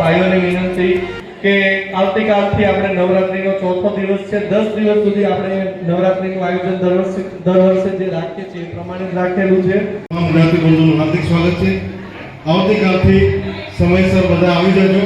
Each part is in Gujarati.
ભાઈઓને વિનંતી કે આવતીકાલથી આપણે નવરાત્રીનો ચોથો દિવસ છે, 10 દિવસ સુધી આપણે નવરાત્રીનું આયોજન દર વર્ષે જે રાખીએ છીએ એ પ્રમાણે જ રાખેલું છે. તમામ જ્ઞાતિ બંધુનું હાર્દિક સ્વાગત છે. આવતીકાલથી સમયસર બધા આવી જજો.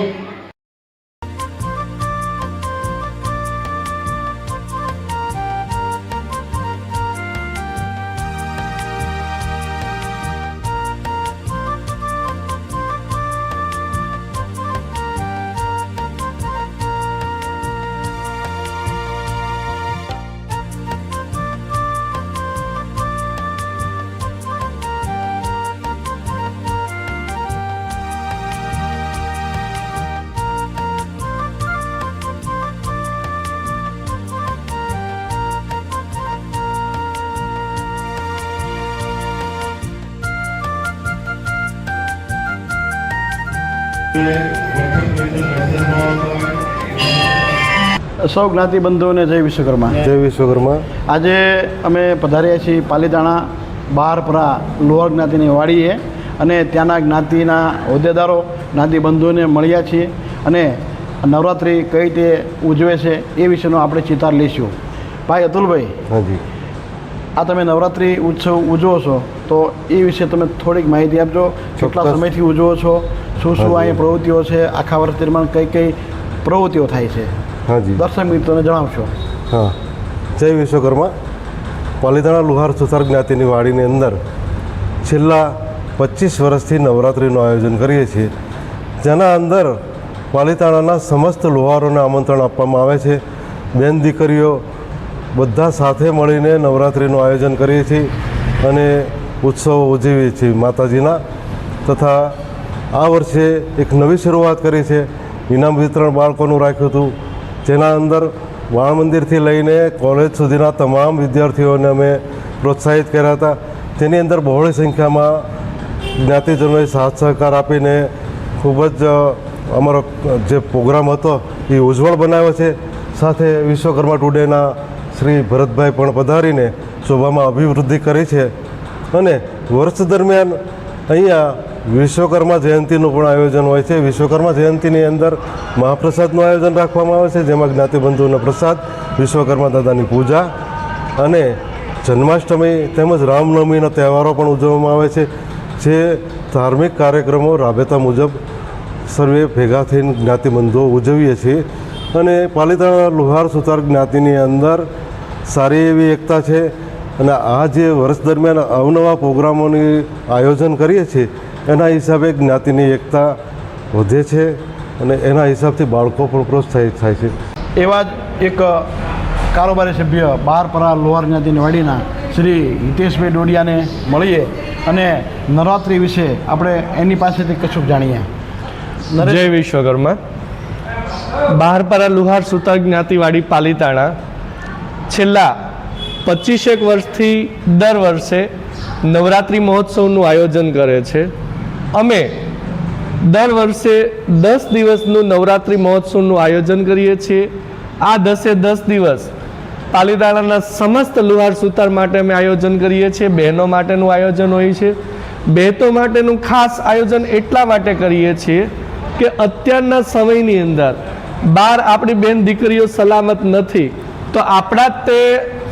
સૌ જ્ઞાતિ બંધુઓને જય વિશ્વકર્મા. જય વિશ્વકર્મા. આજે અમે પધાર્યા છીએ પાલીતાણા બહારપરા લોઅર જ્ઞાતિની વાડીએ અને ત્યાંના જ્ઞાતિના હોદ્દેદારો જ્ઞાતિ બંધુઓને મળ્યા છીએ અને નવરાત્રિ કઈ રીતે ઉજવે છે એ વિશેનો આપણે ચિતાર લઈશું. ભાઈ અતુલભાઈ, હાજી, આ તમે નવરાત્રિ ઉત્સવ ઉજવો છો તો એ વિશે તમે થોડીક માહિતી આપજો. કેટલા સમયથી ઉજવો છો, શું શું અહીંયા પ્રવૃત્તિઓ છે, આખા વર્ષ દરમિયાન કઈ કઈ પ્રવૃત્તિઓ થાય છે, હાજી, દર્શક મિત્રોને જણાવશો. હા, જય વિશ્વકર્મા. પાલીતાણા લુહાર સુથાર જ્ઞાતિની વાડીની અંદર છેલ્લા 25 વર્ષથી નવરાત્રિનું આયોજન કરીએ છીએ, જેના અંદર પાલીતાણાના સમસ્ત લુહારોને આમંત્રણ આપવામાં આવે છે. બેન દીકરીઓ બધા સાથે મળીને નવરાત્રિનું આયોજન કરીએ છીએ અને ઉત્સવો ઉજવીએ છીએ માતાજીના. તથા આ વર્ષે એક નવી શરૂઆત કરી છે. ઇનામ વિતરણ બાળકોનું રાખ્યું હતું, જેના અંદર વાણ મંદિરથી લઈને કોલેજ સુધીના તમામ વિદ્યાર્થીઓને અમે પ્રોત્સાહિત કર્યા હતા. તેની અંદર બહોળી સંખ્યામાં જ્ઞાતિજનોએ સાથ સહકાર આપીને ખૂબ જ અમારો જે પ્રોગ્રામ હતો એ ઉજ્જવળ બનાવ્યો છે. સાથે વિશ્વકર્મા ટુડેના શ્રી ભરતભાઈ પણ પધારીને શોભામાં અભિવૃદ્ધિ કરી છે. અને વર્ષ દરમિયાન અહીંયા વિશ્વકર્મા જયંતિનું પણ આયોજન હોય છે. વિશ્વકર્મા જયંતિની અંદર મહાપ્રસાદનું આયોજન રાખવામાં આવે છે, જેમાં જ્ઞાતિબંધુઓનો પ્રસાદ, વિશ્વકર્મા દાદાની પૂજા અને જન્માષ્ટમી તેમજ રામનવમીના તહેવારો પણ ઉજવવામાં આવે છે. જે ધાર્મિક કાર્યક્રમો રાબેતા મુજબ સર્વે ભેગા થઈને જ્ઞાતિબંધુઓ ઉજવીએ છીએ. અને પાલીતાણા લુહાર સુથાર જ્ઞાતિની અંદર સારી એવી એકતા છે. અને આ જે વર્ષ દરમિયાન અવનવા પ્રોગ્રામોની આયોજન કરીએ છીએ એના હિસાબે જ્ઞાતિની એકતા વધે છે અને એના હિસાબથી બાળકો પણ પ્રોત્સાહિત થાય છે. એવા જ એક કારોબારી સભ્ય બહારપરા લોઅર જ્ઞાતિની વાડીના શ્રી હિતેશભાઈ ડોડિયાને મળીએ અને નવરાત્રિ વિશે આપણે એની પાસેથી કશું જાણીએ. જય વિશ્વકર્મા. બહારપરા લુહાર સુથાર જ્ઞાતિવાડી પાલીતાણા છેલ્લા 25 વર્ષથી દર વર્ષે નવરાત્રિ મહોત્સવનું આયોજન કરે છે. અમે દર વર્ષે 10 દિવસનું નવરાત્રિ મહોત્સવનું આયોજન કરીએ છીએ. આ 10 દિવસ પાલીતાણાના સમસ્ત લુહાર સુથાર માટે અમે આયોજન કરીએ છીએ. બહેનો માટેનું આયોજન હોય છે. બહેનો માટેનું ખાસ આયોજન એટલા માટે કરીએ છીએ કે અત્યારના સમયની અંદર બહાર આપણી બેન દીકરીઓ સલામત નથી, તો આપણા તે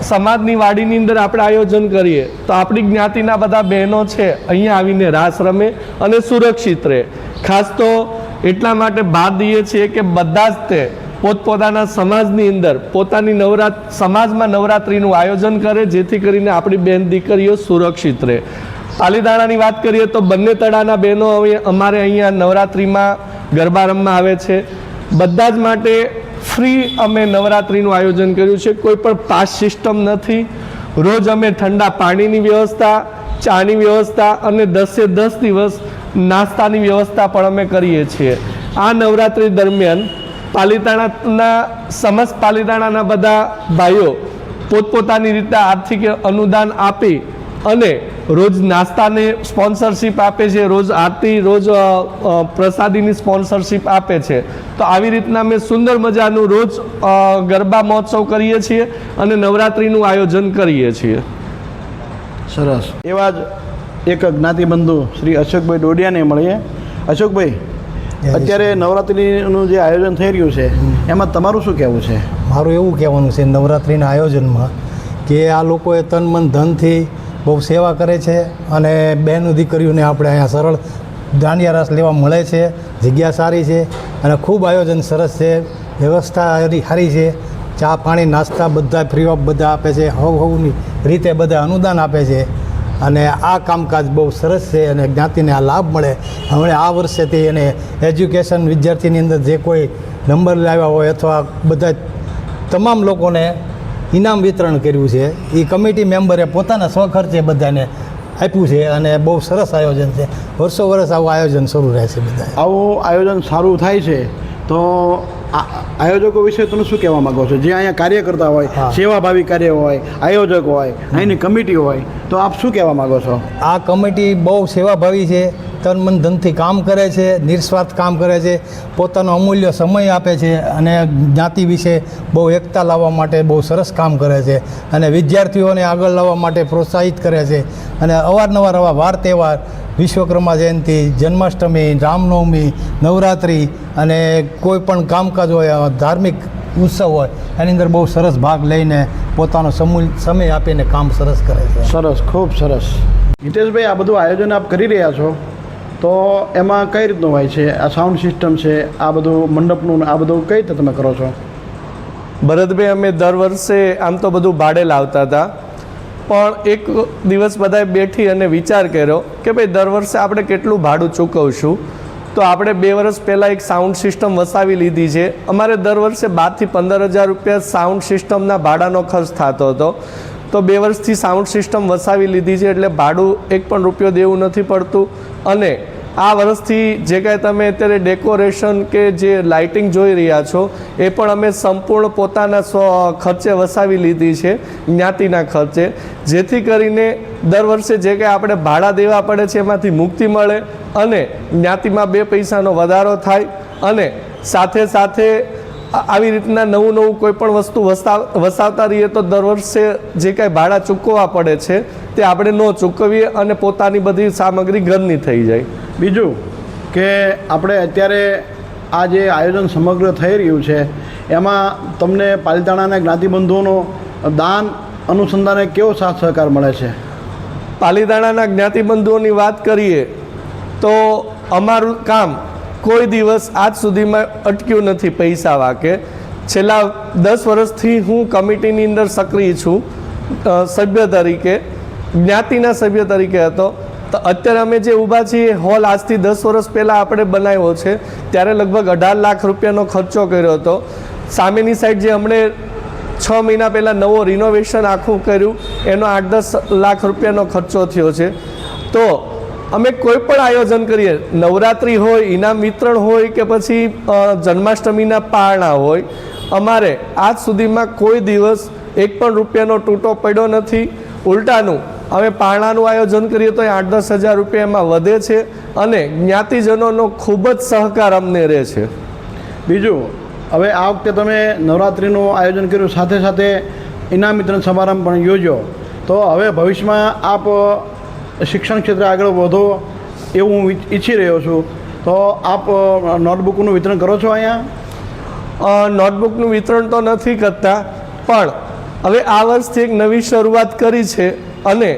સમાજની વાડીની અંદર આપણે આયોજન કરીએ તો આપણી જ્ઞાતિના બધા બહેનો છે અહીંયા આવીને રાસ રમે અને સુરક્ષિત રહે. ખાસ તો એટલા માટે ભાર દઈએ છીએ કે બધા જ તે પોતપોતાના સમાજની અંદર પોતાની સમાજમાં નવરાત્રિનું આયોજન કરે, જેથી કરીને આપણી બેન દીકરીઓ સુરક્ષિત રહે. પાલીતાણાની વાત કરીએ તો બંને તળાના બહેનો અમારે અહીંયા નવરાત્રિમાં ગરબા રમવા આવે છે. બધા જ માટે ફ્રી અમે નવરાત્રિનું આયોજન કર્યું છે. કોઈ પણ પાસ સિસ્ટમ નથી. રોજ અમે ઠંડા પાણીની વ્યવસ્થા, ચાની વ્યવસ્થા અને 10 દિવસ નાસ્તાની વ્યવસ્થા પણ અમે કરીએ છીએ. આ નવરાત્રિ દરમિયાન પાલીતાણાના બધા ભાઈઓ પોતપોતાની રીતે આર્થિક અનુદાન આપી અને રોજ નાસ્તાને સ્પોન્સરશિપ આપે છે, રોજ આરતી, રોજ પ્રસાદીની સ્પોન્સરશિપ આપે છે. તો આવી રીતના અમે સુંદર મજાનું રોજ ગરબા મહોત્સવ કરીએ છીએ અને નવરાત્રિનું આયોજન કરીએ છીએ. સરસ. એવા જ એક જ્ઞાતિબંધુ શ્રી અશોકભાઈ ડોડિયાને મળીએ. અશોકભાઈ, અત્યારે નવરાત્રિનું જે આયોજન થઈ રહ્યું છે એમાં તમારું શું કહેવું છે? મારું એવું કહેવાનું છે નવરાત્રિના આયોજનમાં કે આ લોકોએ તન મન ધનથી બહુ સેવા કરે છે અને બહેનો દીકરીઓને આપણે અહીંયા સરળ દાંડિયા રાસ લેવા મળે છે, જગ્યા સારી છે અને ખૂબ આયોજન સરસ છે, વ્યવસ્થા સારી છે, ચા પાણી નાસ્તા બધા ફ્રી ઓફ બધા આપે છે, હવની રીતે બધા અનુદાન આપે છે અને આ કામકાજ બહુ સરસ છે અને જ્ઞાતિને આ લાભ મળે. હવે આ વર્ષેથી એને એજ્યુકેશન વિદ્યાર્થીની અંદર જે કોઈ નંબર લાવ્યા હોય અથવા બધા તમામ લોકોને ઇનામ વિતરણ કર્યું છે. એ કમિટી મેમ્બરે પોતાના સ્વખર્ચે બધાને આપ્યું છે અને બહુ સરસ આયોજન છે. વર્ષો વર્ષ આવું આયોજન શરૂ રહે છે. બધા આવું આયોજન સારું થાય છે તો આયોજકો વિશે તમે શું કહેવા માગો છો? જે અહીંયા કાર્ય કરતા હોય, સેવાભાવી કાર્ય હોય, આયોજક હોય, અહીંની કમિટી હોય, તો આપ શું કહેવા માગો છો? આ કમિટી બહુ સેવાભાવી છે, તન મન ધનથી કામ કરે છે, નિસ્વાર્થ કામ કરે છે, પોતાનો અમૂલ્ય સમય આપે છે અને જ્ઞાતિ વિશે બહુ એકતા લાવવા માટે બહુ સરસ કામ કરે છે અને વિદ્યાર્થીઓને આગળ લાવવા માટે પ્રોત્સાહિત કરે છે અને અવારનવાર આવા વાર તહેવાર વિશ્વકર્મા જયંતિ, જન્માષ્ટમી, રામનવમી, નવરાત્રિ અને કોઈ પણ કામકાજ હોય, ધાર્મિક ઉત્સવ હોય એની અંદર બહુ સરસ ભાગ લઈને પોતાનો સમય આપીને કામ સરસ કરે છે. સરસ, ખૂબ સરસ. હિતેશભાઈ, આ બધું આયોજન આપ કરી રહ્યા છો તો એમાં કઈ રીતનું હોય છે? આ સાઉન્ડ સિસ્ટમ છે, આ બધું મંડપનું, આ બધું કઈ રીતે તમે કરો છો? ભરતભાઈ, અમે દર વર્ષે આમ તો બધું ભાડે લાવતા હતા, પણ એક દિવસ બધાએ બેઠી અને વિચાર કર્યો કે ભાઈ દર વર્ષે આપણે કેટલું ભાડું ચૂકવશું, તો આપણે 2 વર્ષ પહેલાં એક સાઉન્ડ સિસ્ટમ વસાવી લીધી છે. અમારે દર વર્ષે 12,000 થી 15,000 રૂપિયા સાઉન્ડ સિસ્ટમના ભાડાનો ખર્ચ થતો હતો, તો 2 વર્ષથી સાઉન્ડ સિસ્ટમ વસાવી લીધી છે એટલે ભાડું એક પણ રૂપિયો દેવું નથી પડતું. અને આ વર્ષથી જે કાંઈ તમે અત્યારે ડેકોરેશન કે જે લાઇટિંગ જોઈ રહ્યા છો એ પણ અમે સંપૂર્ણ પોતાના ખર્ચે વસાવી લીધી છે, જ્ઞાતિના ખર્ચે, જેથી કરીને દર વર્ષે જે કાંઈ આપણે ભાડા દેવા પડે છે એમાંથી મુક્તિ મળે અને જ્ઞાતિમાં 2 પૈસાનો વધારો થાય અને સાથે સાથે આવી રીતના નવું કોઈ પણ વસ્તુ વસાવતા રહીએ તો દર વર્ષે જે કાંઈ ભાડા ચૂકવવા પડે છે તે આપણે ન ચૂકવીએ અને પોતાની બધી સામગ્રી ઘરની થઈ જાય. બીજું કે આપણે અત્યારે આ જે આયોજન સમગ્ર થઈ રહ્યું છે એમાં તમને પાલિતાણાના જ્ઞાતિબંધુઓનો દાન અનુસંધાને કેવો સાથ સહકાર મળે છે? પાલિતાણાના જ્ઞાતિબંધુઓની વાત કરીએ તો અમારું કામ કોઈ દિવસ આજ સુધીમાં અટક્યું નથી પૈસા વાકે. છેલ્લા 10 વર્ષથી હું કમિટીની અંદર સક્રિય છું, સભ્ય તરીકે, જ્ઞાતિના સભ્ય તરીકે હતો. તો અત્યારે અમે જે ઊભા છીએ હોલ આજથી 10 વર્ષ પહેલાં આપણે બનાવ્યો છે, ત્યારે લગભગ 18 લાખ રૂપિયાનો ખર્ચો કર્યો હતો. સામેની સાઈડ જે હમણે 6 મહિના પહેલાં નવો રિનોવેશન આખું કર્યું એનો 8-10 લાખ રૂપિયાનો ખર્ચો થયો છે. તો અમે કોઈ પણ આયોજન કરીએ, નવરાત્રિ હોય, ઇનામ વિતરણ હોય કે પછી જન્માષ્ટમીના પારણા હોય, અમારે આજ સુધીમાં કોઈ દિવસ એક પણ રૂપિયાનો તૂટો પડ્યો નથી. ઉલટાનું અમે પારણાનું આયોજન કરીએ તો 8-10 હજાર રૂપિયા એમાં વધે છે અને જ્ઞાતિજનોનો ખૂબ જ સહકાર અમને રહે છે. બીજું, હવે આ વખતે તમે નવરાત્રિનું આયોજન કર્યું, સાથે સાથે ઇનામ વિતરણ સમારંભ પણ યોજ્યો, તો હવે ભવિષ્યમાં આપ શિક્ષણ ક્ષેત્રે આગળ વધો એવું હું ઈચ્છી રહ્યો છું, તો આપ નોટબુકનું વિતરણ કરો છો અહીંયા? નોટબુકનું વિતરણ તો નથી કરતા, પણ હવે આ વર્ષથી એક નવી શરૂઆત કરી છે અને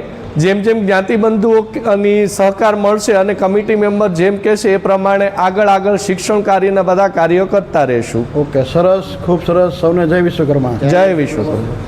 જેમ જેમ જ્ઞાતિબંધુઓની સહકાર મળશે અને કમિટી મેમ્બર જેમ કહેશે એ પ્રમાણે આગળ શિક્ષણ કાર્યના બધા કાર્યો કરતા રહીશું. ઓકે, સરસ, ખૂબ સરસ. સૌને જય વિશ્વકર્મા. જય વિશ્વકર્મા.